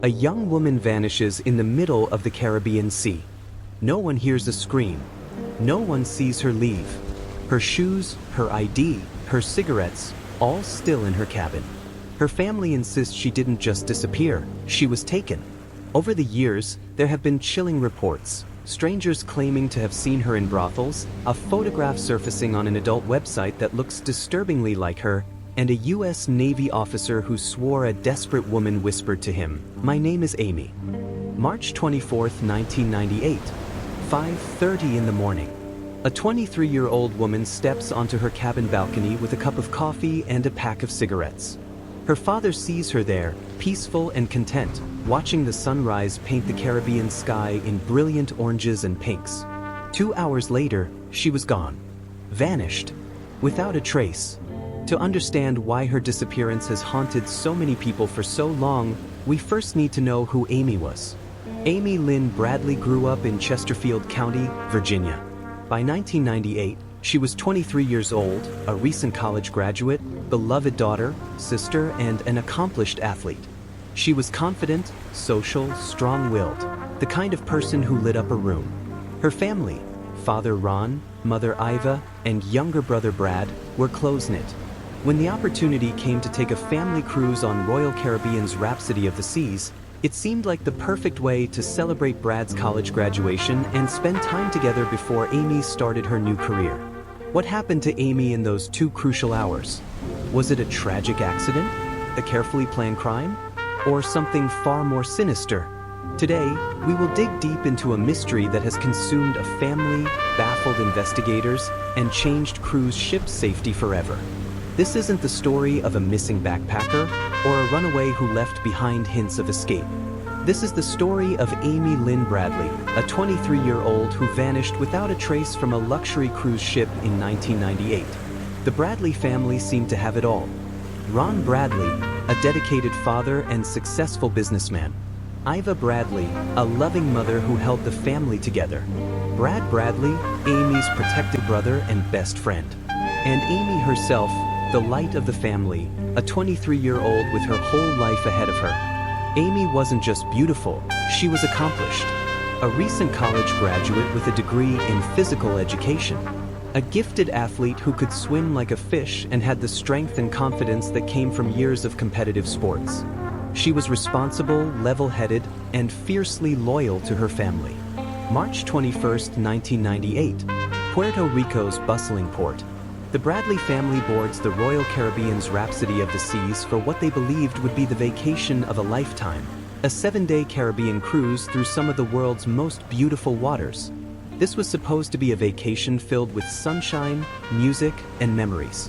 A young woman vanishes in the middle of the Caribbean Sea. No one hears a scream. No one sees her leave. Her shoes, her ID, her cigarettes, all still in her cabin. Her family insists she didn't just disappear, she was taken. Over the years, there have been chilling reports. Strangers claiming to have seen her in brothels, a photograph surfacing on an adult website that looks disturbingly like her, and a US Navy officer who swore a desperate woman whispered to him, "My name is Amy." March 24, 1998, 5:30 in the morning. A 23-year-old woman steps onto her cabin balcony with a cup of coffee and a pack of cigarettes. Her father sees her there, peaceful and content, watching the sunrise paint the Caribbean sky in brilliant oranges and pinks. 2 hours later, she was gone. Vanished. Without a trace. To understand why her disappearance has haunted so many people for so long, we first need to know who Amy was. Amy Lynn Bradley grew up in Chesterfield County, Virginia. By 1998, she was 23 years old, a recent college graduate, beloved daughter, sister, and an accomplished athlete. She was confident, social, strong-willed, the kind of person who lit up a room. Her family, father Ron, mother Iva, and younger brother Brad, were close-knit. When the opportunity came to take a family cruise on Royal Caribbean's Rhapsody of the Seas, it seemed like the perfect way to celebrate Brad's college graduation and spend time together before Amy started her new career. What happened to Amy in those 2 crucial hours? Was it a tragic accident? A carefully planned crime? Or something far more sinister? Today, we will dig deep into a mystery that has consumed a family, baffled investigators, and changed cruise ship safety forever. This isn't the story of a missing backpacker or a runaway who left behind hints of escape. This is the story of Amy Lynn Bradley, a 23-year-old who vanished without a trace from a luxury cruise ship in 1998. The Bradley family seemed to have it all. Ron Bradley, a dedicated father and successful businessman. Iva Bradley, a loving mother who held the family together. Brad Bradley, Amy's protected brother and best friend. And Amy herself, the light of the family, a 23-year-old with her whole life ahead of her. Amy wasn't just beautiful, she was accomplished. A recent college graduate with a degree in physical education. A gifted athlete who could swim like a fish and had the strength and confidence that came from years of competitive sports. She was responsible, level-headed, and fiercely loyal to her family. March 21, 1998, Puerto Rico's bustling port. The Bradley family boards the Royal Caribbean's Rhapsody of the Seas for what they believed would be the vacation of a lifetime, a 7-day Caribbean cruise through some of the world's most beautiful waters. This was supposed to be a vacation filled with sunshine, music, and memories.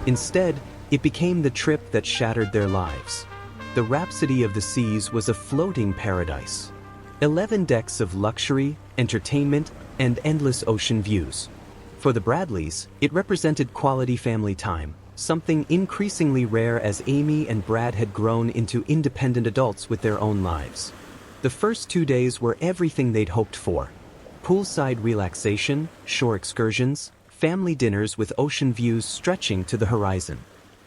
Instead, it became the trip that shattered their lives. The Rhapsody of the Seas was a floating paradise. 11 decks of luxury, entertainment, and endless ocean views. For the Bradleys, it represented quality family time, something increasingly rare as Amy and Brad had grown into independent adults with their own lives. The first 2 days were everything they'd hoped for. Poolside relaxation, shore excursions, family dinners with ocean views stretching to the horizon.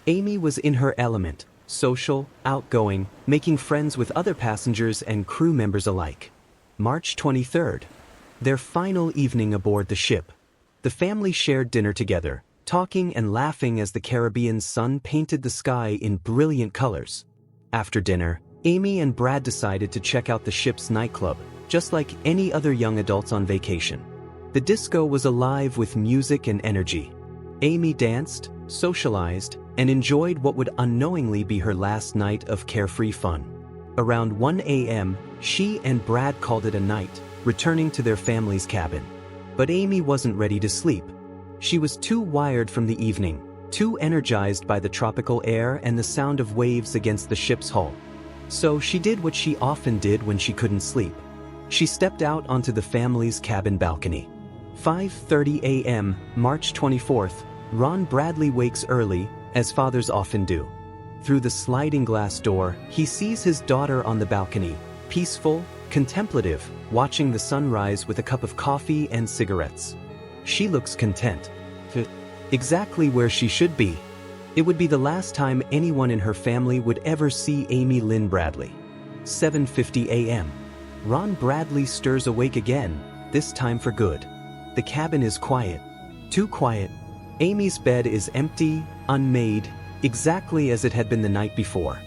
Amy was in her element, social, outgoing, making friends with other passengers and crew members alike. March 23rd. Their final evening aboard the ship. The family shared dinner together, talking and laughing as the Caribbean sun painted the sky in brilliant colors. After dinner, Amy and Brad decided to check out the ship's nightclub, just like any other young adults on vacation. The disco was alive with music and energy. Amy danced, socialized, and enjoyed what would unknowingly be her last night of carefree fun. Around 1 a.m., she and Brad called it a night, returning to their family's cabin. But Amy wasn't ready to sleep. She was too wired from the evening, too energized by the tropical air and the sound of waves against the ship's hull. So she did what she often did when she couldn't sleep. She stepped out onto the family's cabin balcony. 5:30 a.m., March 24th, Ron Bradley wakes early, as fathers often do. Through the sliding glass door, he sees his daughter on the balcony, peaceful, contemplative, watching the sunrise with a cup of coffee and cigarettes. She looks content. Exactly where she should be. It would be the last time anyone in her family would ever see Amy Lynn Bradley. 7:50 a.m. Ron Bradley stirs awake again, this time for good. The cabin is quiet. Too quiet. Amy's bed is empty, unmade, exactly as it had been the night before.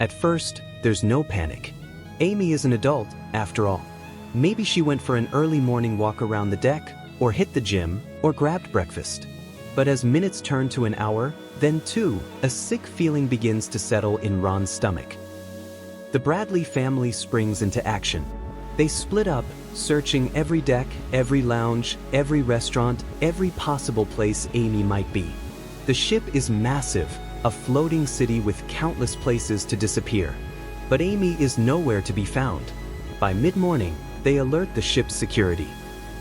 At first, there's no panic. Amy is an adult, after all. Maybe she went for an early morning walk around the deck, or hit the gym, or grabbed breakfast. But as minutes turn to an hour, then two, a sick feeling begins to settle in Ron's stomach. The Bradley family springs into action. They split up, searching every deck, every lounge, every restaurant, every possible place Amy might be. The ship is massive, a floating city with countless places to disappear. But Amy is nowhere to be found. By mid-morning, they alert the ship's security.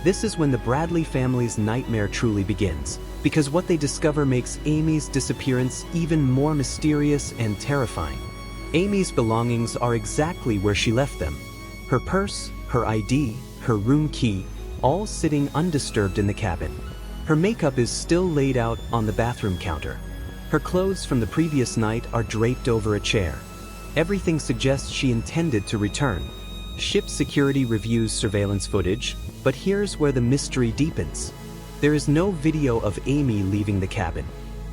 This is when the Bradley family's nightmare truly begins, because what they discover makes Amy's disappearance even more mysterious and terrifying. Amy's belongings are exactly where she left them. Her purse, her ID, her room key, all sitting undisturbed in the cabin. Her makeup is still laid out on the bathroom counter. Her clothes from the previous night are draped over a chair. Everything suggests she intended to return. Ship security reviews surveillance footage, but here's where the mystery deepens. There is no video of Amy leaving the cabin.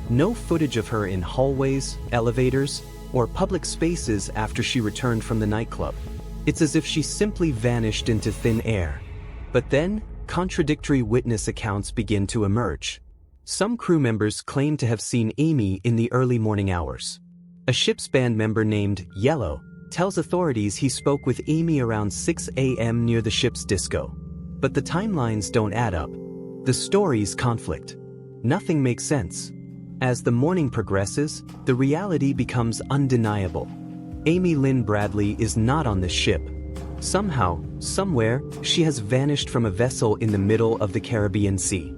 No footage of her in hallways, elevators, or public spaces after she returned from the nightclub. It's as if she simply vanished into thin air. But then, contradictory witness accounts begin to emerge. Some crew members claim to have seen Amy in the early morning hours. A ship's band member named Yellow tells authorities he spoke with Amy around 6 a.m. near the ship's disco. But the timelines don't add up. The stories conflict. Nothing makes sense. As the morning progresses, the reality becomes undeniable. Amy Lynn Bradley is not on this ship. Somehow, somewhere, she has vanished from a vessel in the middle of the Caribbean Sea.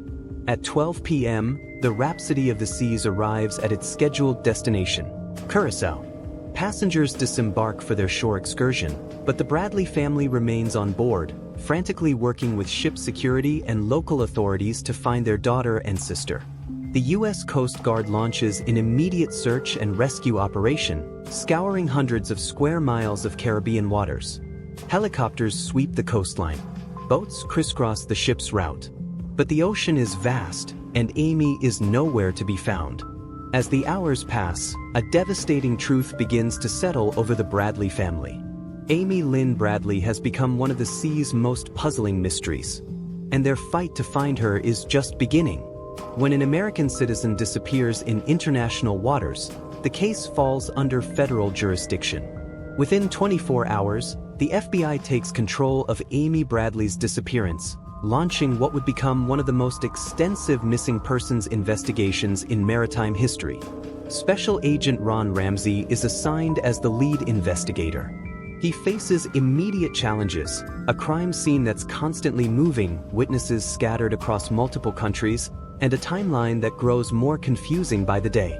At 12 p.m., the Rhapsody of the Seas arrives at its scheduled destination, Curaçao. Passengers disembark for their shore excursion, but the Bradley family remains on board, frantically working with ship security and local authorities to find their daughter and sister. The U.S. Coast Guard launches an immediate search and rescue operation, scouring hundreds of square miles of Caribbean waters. Helicopters sweep the coastline. Boats crisscross the ship's route. But the ocean is vast, and Amy is nowhere to be found. As the hours pass, a devastating truth begins to settle over the Bradley family. Amy Lynn Bradley has become one of the sea's most puzzling mysteries. And their fight to find her is just beginning. When an American citizen disappears in international waters, the case falls under federal jurisdiction. Within 24 hours, the FBI takes control of Amy Bradley's disappearance, launching what would become one of the most extensive missing persons investigations in maritime history. Special Agent Ron Ramsey is assigned as the lead investigator. He faces immediate challenges, a crime scene that's constantly moving, witnesses scattered across multiple countries, and a timeline that grows more confusing by the day.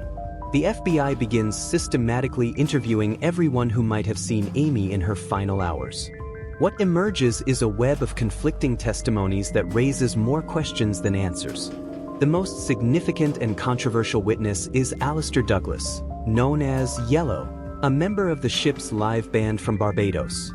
The FBI begins systematically interviewing everyone who might have seen Amy in her final hours. What emerges is a web of conflicting testimonies that raises more questions than answers. The most significant and controversial witness is Alistair Douglas, known as Yellow, a member of the ship's live band from Barbados.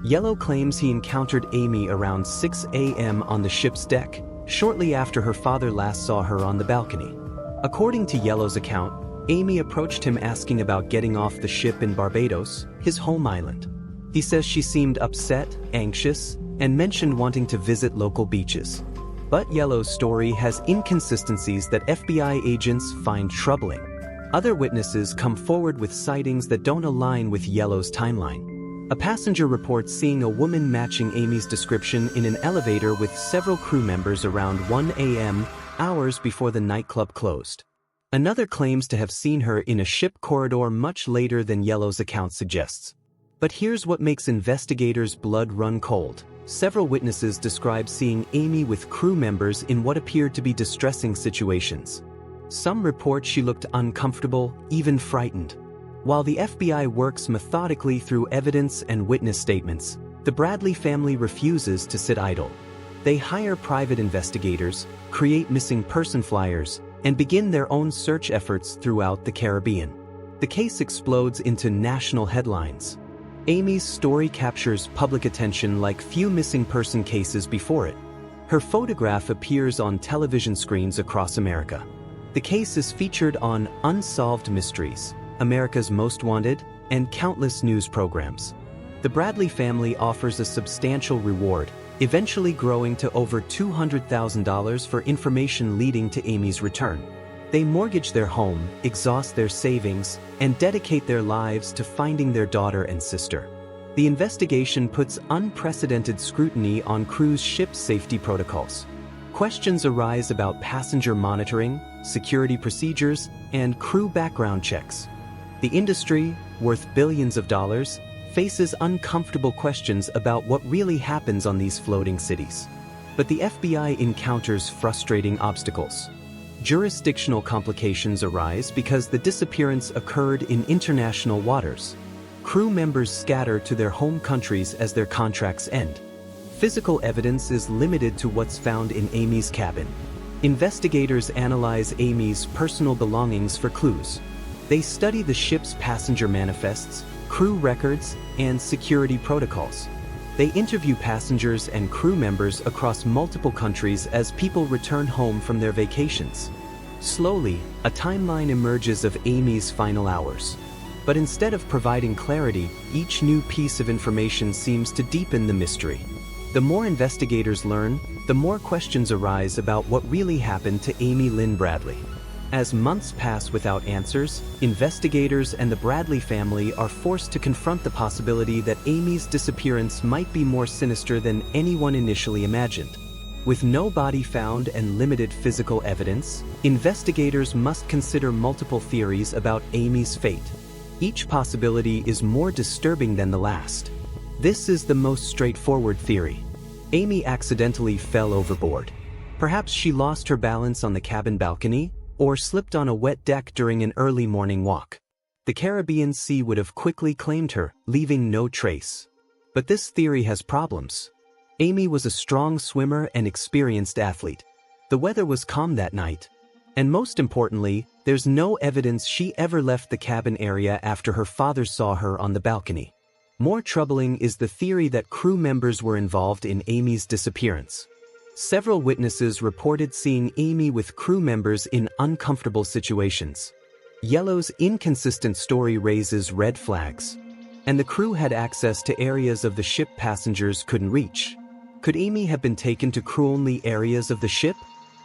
Yellow claims he encountered Amy around 6 a.m. on the ship's deck, shortly after her father last saw her on the balcony. According to Yellow's account, Amy approached him asking about getting off the ship in Barbados, his home island. He says she seemed upset, anxious, and mentioned wanting to visit local beaches. But Yellow's story has inconsistencies that FBI agents find troubling. Other witnesses come forward with sightings that don't align with Yellow's timeline. A passenger reports seeing a woman matching Amy's description in an elevator with several crew members around 1 a.m., hours before the nightclub closed. Another claims to have seen her in a ship corridor much later than Yellow's account suggests. But here's what makes investigators' blood run cold. Several witnesses describe seeing Amy with crew members in what appeared to be distressing situations. Some report she looked uncomfortable, even frightened. While the FBI works methodically through evidence and witness statements, the Bradley family refuses to sit idle. They hire private investigators, create missing person flyers, and begin their own search efforts throughout the Caribbean. The case explodes into national headlines. Amy's story captures public attention like few missing person cases before it. Her photograph appears on television screens across America. The case is featured on Unsolved Mysteries, America's Most Wanted, and countless news programs. The Bradley family offers a substantial reward, eventually growing to over $200,000 for information leading to Amy's return. They mortgage their home, exhaust their savings, and dedicate their lives to finding their daughter and sister. The investigation puts unprecedented scrutiny on cruise ship safety protocols. Questions arise about passenger monitoring, security procedures, and crew background checks. The industry, worth billions of dollars, faces uncomfortable questions about what really happens on these floating cities. But the FBI encounters frustrating obstacles. Jurisdictional complications arise because the disappearance occurred in international waters. Crew members scatter to their home countries as their contracts end. Physical evidence is limited to what's found in Amy's cabin. Investigators analyze Amy's personal belongings for clues. They study the ship's passenger manifests, crew records, and security protocols. They interview passengers and crew members across multiple countries as people return home from their vacations. Slowly, a timeline emerges of Amy's final hours. But instead of providing clarity, each new piece of information seems to deepen the mystery. The more investigators learn, the more questions arise about what really happened to Amy Lynn Bradley. As months pass without answers, investigators and the Bradley family are forced to confront the possibility that Amy's disappearance might be more sinister than anyone initially imagined. With no body found and limited physical evidence, investigators must consider multiple theories about Amy's fate. Each possibility is more disturbing than the last. This is the most straightforward theory. Amy accidentally fell overboard. Perhaps she lost her balance on the cabin balcony, or slipped on a wet deck during an early morning walk. The Caribbean Sea would have quickly claimed her, leaving no trace. But this theory has problems. Amy was a strong swimmer and experienced athlete. The weather was calm that night. And most importantly, there's no evidence she ever left the cabin area after her father saw her on the balcony. More troubling is the theory that crew members were involved in Amy's disappearance. Several witnesses reported seeing Amy with crew members in uncomfortable situations. Yellow's inconsistent story raises red flags. And the crew had access to areas of the ship passengers couldn't reach. Could Amy have been taken to crew-only areas of the ship?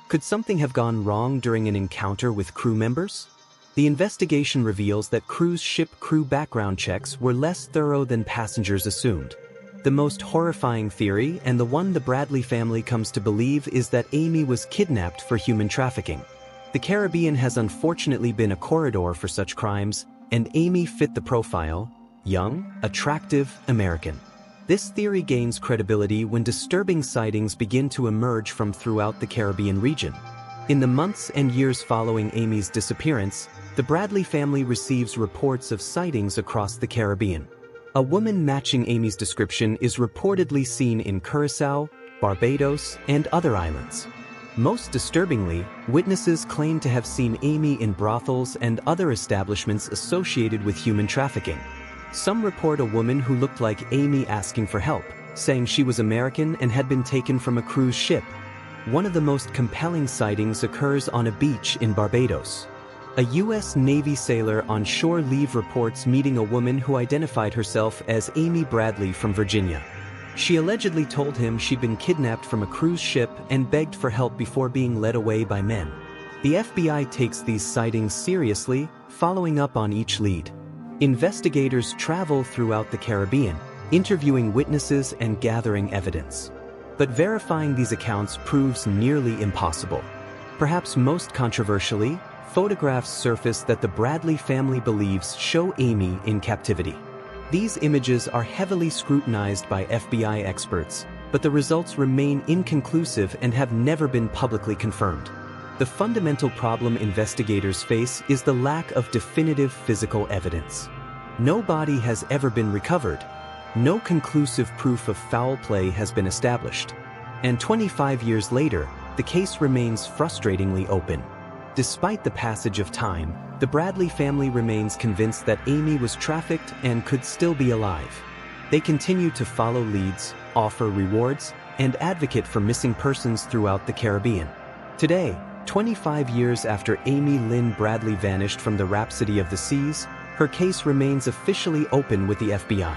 Could something have gone wrong during an encounter with crew members? The investigation reveals that cruise ship crew background checks were less thorough than passengers assumed. The most horrifying theory, and the one the Bradley family comes to believe, is that Amy was kidnapped for human trafficking. The Caribbean has unfortunately been a corridor for such crimes, and Amy fit the profile: young, attractive, American. This theory gains credibility when disturbing sightings begin to emerge from throughout the Caribbean region. In the months and years following Amy's disappearance, the Bradley family receives reports of sightings across the Caribbean. A woman matching Amy's description is reportedly seen in Curaçao, Barbados, and other islands. Most disturbingly, witnesses claim to have seen Amy in brothels and other establishments associated with human trafficking. Some report a woman who looked like Amy asking for help, saying she was American and had been taken from a cruise ship. One of the most compelling sightings occurs on a beach in Barbados. A U.S. Navy sailor on shore leave reports meeting a woman who identified herself as Amy Bradley from Virginia. She allegedly told him she'd been kidnapped from a cruise ship and begged for help before being led away by men. The FBI takes these sightings seriously, following up on each lead. Investigators travel throughout the Caribbean, interviewing witnesses and gathering evidence. But verifying these accounts proves nearly impossible. Perhaps most controversially, photographs surface that the Bradley family believes show Amy in captivity. These images are heavily scrutinized by FBI experts, but the results remain inconclusive and have never been publicly confirmed. The fundamental problem investigators face is the lack of definitive physical evidence. No body has ever been recovered. No conclusive proof of foul play has been established. And 25 years later, the case remains frustratingly open. Despite the passage of time, the Bradley family remains convinced that Amy was trafficked and could still be alive. They continue to follow leads, offer rewards, and advocate for missing persons throughout the Caribbean. Today, 25 years after Amy Lynn Bradley vanished from the Rhapsody of the Seas, her case remains officially open with the FBI.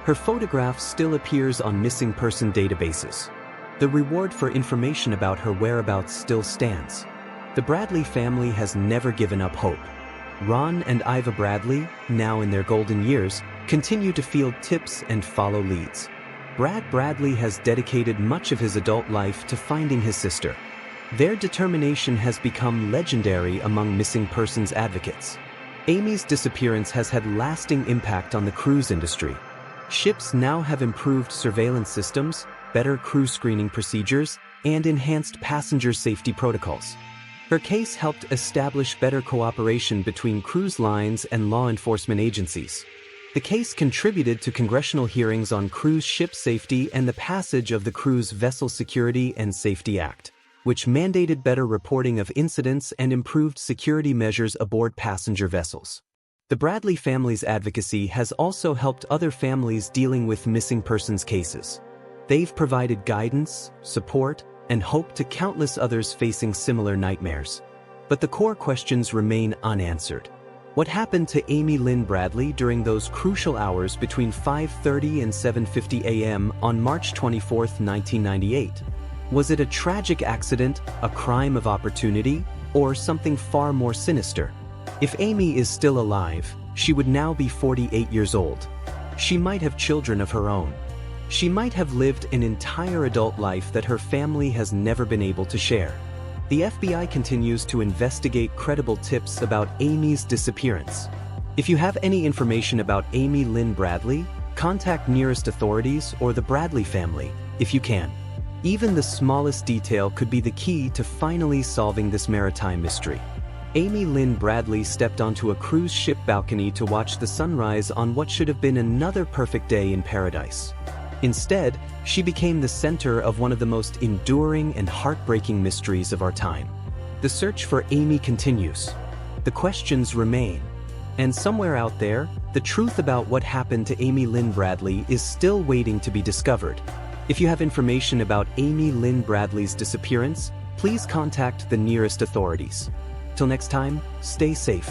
Her photograph still appears on missing person databases. The reward for information about her whereabouts still stands. The Bradley family has never given up hope. Ron and Iva Bradley, now in their golden years, continue to field tips and follow leads. Brad Bradley has dedicated much of his adult life to finding his sister. Their determination has become legendary among missing persons advocates. Amy's disappearance has had lasting impact on the cruise industry. Ships now have improved surveillance systems, better crew screening procedures, and enhanced passenger safety protocols. Her case helped establish better cooperation between cruise lines and law enforcement agencies. The case contributed to congressional hearings on cruise ship safety and the passage of the Cruise Vessel Security and Safety Act, which mandated better reporting of incidents and improved security measures aboard passenger vessels. The Bradley family's advocacy has also helped other families dealing with missing persons cases. They've provided guidance, support, and hope to countless others facing similar nightmares. But the core questions remain unanswered. What happened to Amy Lynn Bradley during those crucial hours between 5:30 and 7:50 a.m. on March 24, 1998? Was it a tragic accident, a crime of opportunity, or something far more sinister? If Amy is still alive, she would now be 48 years old. She might have children of her own. She might have lived an entire adult life that her family has never been able to share. The FBI continues to investigate credible tips about Amy's disappearance. If you have any information about Amy Lynn Bradley, contact nearest authorities or the Bradley family, if you can. Even the smallest detail could be the key to finally solving this maritime mystery. Amy Lynn Bradley stepped onto a cruise ship balcony to watch the sunrise on what should have been another perfect day in paradise. Instead, she became the center of one of the most enduring and heartbreaking mysteries of our time. The search for Amy continues. The questions remain. And somewhere out there, the truth about what happened to Amy Lynn Bradley is still waiting to be discovered. If you have information about Amy Lynn Bradley's disappearance, please contact the nearest authorities. Till next time, stay safe.